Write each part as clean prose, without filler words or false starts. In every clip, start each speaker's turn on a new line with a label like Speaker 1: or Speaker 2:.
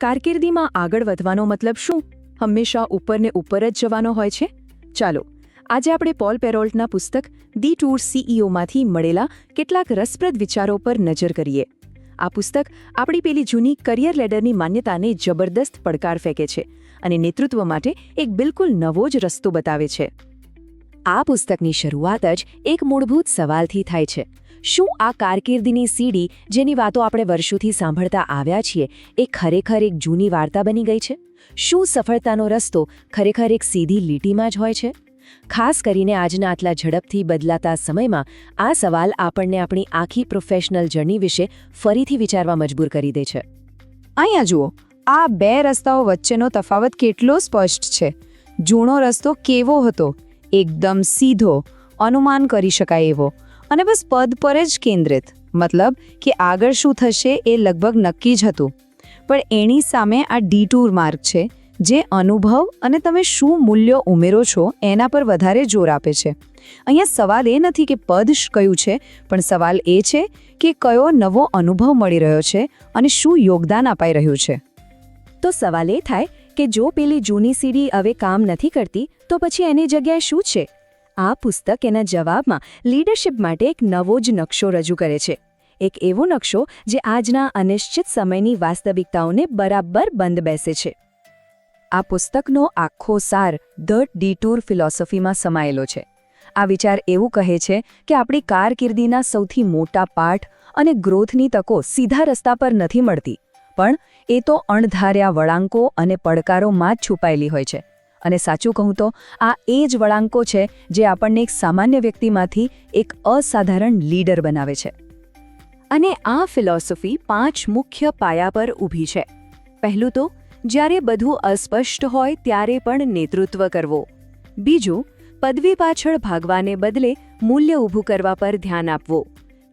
Speaker 1: કારકિર્દીમાં આગળ વધવાનો મતલબ શું? હંમેશા ઉપરને ઉપર જ જવાનો હોય છે? ચાલો, આજે આપણે પોલ પેરોલ્ટના પુસ્તક ધી ટૂર સીઈઓમાંથી મળેલા કેટલાક રસપ્રદ વિચારો પર નજર કરીએ. આ પુસ્તક આપણી પેલી જૂની કરિયર લેડરની માન્યતાને જબરદસ્ત પડકાર ફેંકે છે અને નેતૃત્વ માટે એક બિલકુલ નવો જ રસ્તો બતાવે છે. આ પુસ્તકની શરૂઆત જ એક મૂળભૂત સવાલથી થાય છે. શું આ કારકિર્દીની સીડી, જેની વાતો આપણે વર્ષોથી સાંભળતા આવ્યા છીએ, એ ખરેખર એક જૂની વાર્તા બની ગઈ છે? શું સફળતાનો રસ્તો ખરેખર એક સીધી લીટીમાં જ હોય છે? ખાસ કરીને આજના આટલા ઝડપથી બદલાતા સમયમાં આ સવાલ આપણને આપણી આખી પ્રોફેશનલ જર્ની વિશે ફરીથી વિચારવા મજબૂર કરી દે છે.
Speaker 2: અહીંયા જુઓ, આ બે રસ્તાઓ વચ્ચેનો તફાવત કેટલો સ્પષ્ટ છે. જૂનો રસ્તો કેવો હતો? એકદમ સીધો, અનુમાન કરી શકાય એવો, અને બસ પદ પર જ કેન્દ્રિત. મતલબ કે આગળ શું થશે એ લગભગ નક્કી જ હતું. પણ એની સામે આ ડીટૂર માર્ગ છે, જે અનુભવ અને તમે શું મૂલ્યો ઉમેરો છો એના પર વધારે જોર આપે છે. અહીંયા સવાલ એ નથી કે પદ કયું છે, પણ સવાલ એ છે કે કયો નવો અનુભવ મળી રહ્યો છે અને શું યોગદાન અપાઈ રહ્યું છે.
Speaker 1: તો સવાલ એ થાય કે જો પેલી જૂની સીડી હવે કામ નથી કરતી, તો પછી એની જગ્યાએ શું છે? આ પુસ્તક એના જવાબમાં લીડરશિપ માટે એક નવો જ નકશો રજૂ કરે છે. એક એવો નકશો જે આજના અનિશ્ચિત સમયની વાસ્તવિકતાઓને બરાબર બંધ બેસે છે. આ પુસ્તકનો આખો સાર ધ ડીટૂર ફિલોસોફીમાં સમાયેલો છે. આ વિચાર એવું કહે છે કે આપણી કારકિર્દીના સૌથી મોટા પાઠ અને ગ્રોથની તકો સીધા રસ્તા પર નથી મળતી, પણ એ તો અણધાર્યા વળાંકો અને પડકારોમાં જ છુપાયેલી હોય છે. અને સાચું કહું તો આ એ જ વળાંકો છે જે આપણને એક સામાન્ય વ્યક્તિમાંથી એક અસાધારણ લીડર બનાવે છે. અને આ ફિલોસોફી 5 મુખ્ય પાયા પર ઊભી છે. પહેલું તો, જ્યારે બધું અસ્પષ્ટ હોય ત્યારે પણ નેતૃત્વ કરવો. બીજું, પદવી પાછળ ભાગવાને બદલે મૂલ્ય ઊભું કરવા પર ધ્યાન આપવું.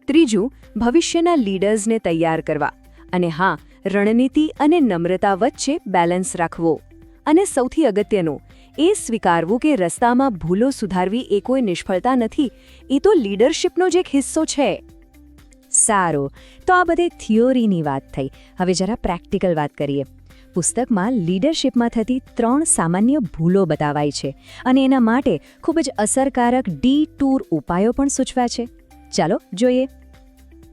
Speaker 1: ત્રીજું, ભવિષ્યના લીડર્સને તૈયાર કરવા. અને હા, રણનીતિ અને નમ્રતા વચ્ચે બેલેન્સ રાખવો. અને સૌથી અગત્યનું, એ સ્વીકારવું કે રસ્તામાં ભૂલો સુધારવી એ કોઈ નિષ્ફળતા નથી, એ તો લીડરશિપનો જ એક હિસ્સો છે. સારું, તો આ બધી થિયોરીની વાત થઈ. હવે જરા પ્રેક્ટિકલ વાત કરીએ. પુસ્તકમાં લીડરશિપમાં થતી 3 સામાન્ય ભૂલો બતાવાઈ છે અને એના માટે ખૂબ જ અસરકારક ડી-ટૂર ઉપાયો પણ સૂચવ્યા છે. ચાલો જોઈએ.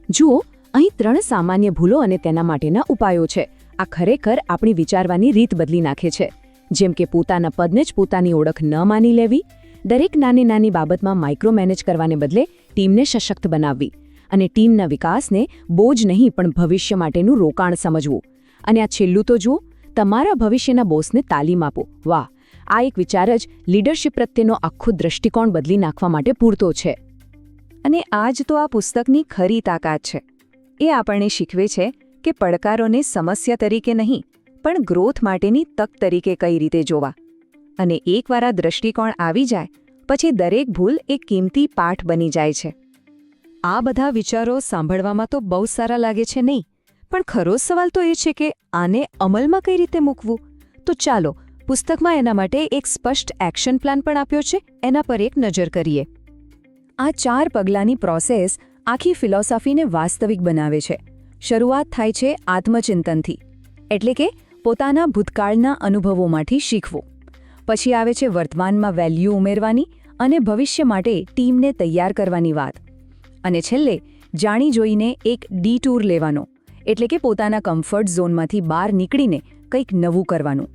Speaker 1: જુઓ, અહીં 3 સામાન્ય ભૂલો અને તેના માટેના ઉપાયો છે. આ ખરેખર આપણી વિચારવાની રીત બદલી નાખે છે. જેમ કે પોતાના પદને જ પોતાની ઓળખ ન માની લેવી, દરેક નાની નાની બાબતમાં માઇક્રો મેનેજ કરવાને બદલે ટીમને સશક્ત બનાવવી, અને ટીમના વિકાસને બોજ નહીં પણ ભવિષ્ય માટેનું રોકાણ સમજવું. અને આ છેલ્લું તો જુઓ, તમારા ભવિષ્યના બોસને તાલીમ આપો. વાહ, આ એક વિચાર જ લીડરશિપ પ્રત્યેનો આખો દૃષ્ટિકોણ બદલી નાખવા માટે પૂરતો છે. અને આ જ તો આ પુસ્તકની ખરી તાકાત છે. એ આપણને શીખવે છે કે પડકારોને સમસ્યા તરીકે નહીં, પણ ગ્રોથ માટેની તક તરીકે કઈ રીતે જોવા. અને એકવાર આ દૃષ્ટિકોણ આવી જાય, પછી દરેક ભૂલ એક કિંમતી પાઠ બની જાય છે. આ બધા વિચારો સાંભળવામાં તો બહુ સારા લાગે છે નહીં, પણ ખરો સવાલ તો એ છે કે આને અમલમાં કઈ રીતે મૂકવું. તો ચાલો, પુસ્તકમાં એના માટે એક સ્પષ્ટ એક્શન પ્લાન પણ આપ્યો છે, એના પર એક નજર કરીએ. આ 4 પગલાંની પ્રોસેસ આખી ફિલોસોફીને વાસ્તવિક બનાવે છે. શરૂઆત થાય છે આત્મચિંતનથી, એટલે કે પોતાના ભૂતકાળના અનુભવોમાંથી શીખવું. પછી આવે છે વર્તમાનમાં વેલ્યુ ઉમેરવાની અને ભવિષ્ય માટે ટીમને તૈયાર કરવાની વાત. અને છેલ્લે જાણી જોઈને એક ડીટૂર લેવાનો, એટલે કે પોતાના કમ્ફર્ટ ઝોનમાંથી બહાર નીકળીને કંઈક નવું કરવાનું.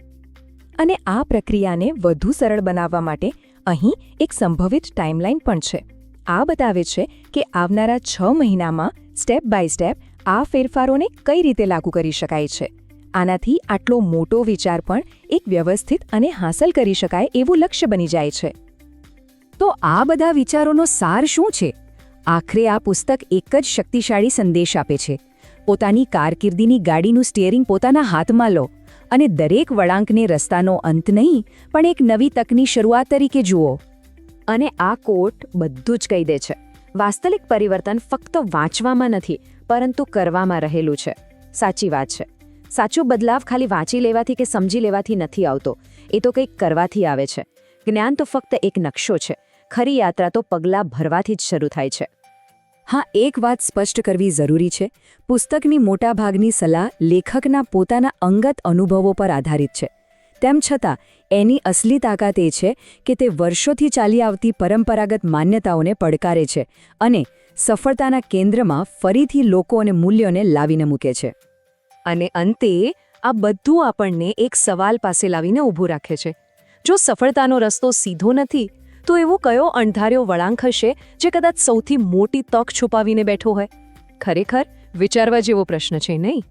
Speaker 1: અને આ પ્રક્રિયાને વધુ સરળ બનાવવા માટે અહીં એક સંભવિત ટાઈમલાઈન પણ છે. આ બતાવે છે કે આવનારા 6 મહિનામાં સ્ટેપ બાય સ્ટેપ આ ફેરફારોને કઈ રીતે લાગુ કરી શકાય છે. આનાથી આટલો મોટો વિચાર પણ એક વ્યવસ્થિત અને હાંસલ કરી શકાય એવું લક્ષ્ય બની જાય છે. તો આ બધા વિચારોનો સાર શું છે? આખરે આ પુસ્તક એક જ શક્તિશાળી સંદેશ આપે છે. પોતાની કારકિર્દીની ગાડીનું સ્ટિયરિંગ પોતાના હાથમાં લો અને દરેક વળાંકને રસ્તાનો અંત નહીં, પણ એક નવી તકની શરૂઆત તરીકે જુઓ. અને આ કોટ બધું જ કહી દે છે. વાસ્તવિક પરિવર્તન ફક્ત વાંચવામાં નથી, પરંતુ કરવામાં રહેલું છે. સાચી વાત છે. સાચો બદલાવ ખાલી વાંચી લેવાથી કે સમજી લેવાથી નથી આવતો, એ તો કંઈક કરવાથી આવે છે. જ્ઞાન તો ફક્ત એક નકશો છે. ખરી યાત્રા તો પગલાં ભરવાથી જ શરૂ થાય છે. હા, એક વાત સ્પષ્ટ કરવી જરૂરી છે. પુસ્તકની મોટાભાગની સલાહ લેખકના પોતાના અંગત અનુભવો પર આધારિત છે. તેમ છતાં એની અસલી તાકાત એ છે કે તે વર્ષોથી ચાલી આવતી પરંપરાગત માન્યતાઓને પડકારે છે અને સફળતાના કેન્દ્રમાં ફરીથી લોકો અને મૂલ્યોને લાવીને મૂકે છે.
Speaker 3: અને અંતે આ બધું આપણને એક સવાલ પાસે લાવીને ઊભું રાખે છે. જો સફળતાનો રસ્તો સીધો નથી, તો એવો કયો અણધાર્યો વળાંક હશે જે કદાચ સૌથી મોટી તક છુપાવીને બેઠો હોય? ખરેખર વિચારવા જેવો પ્રશ્ન છે, નહીં?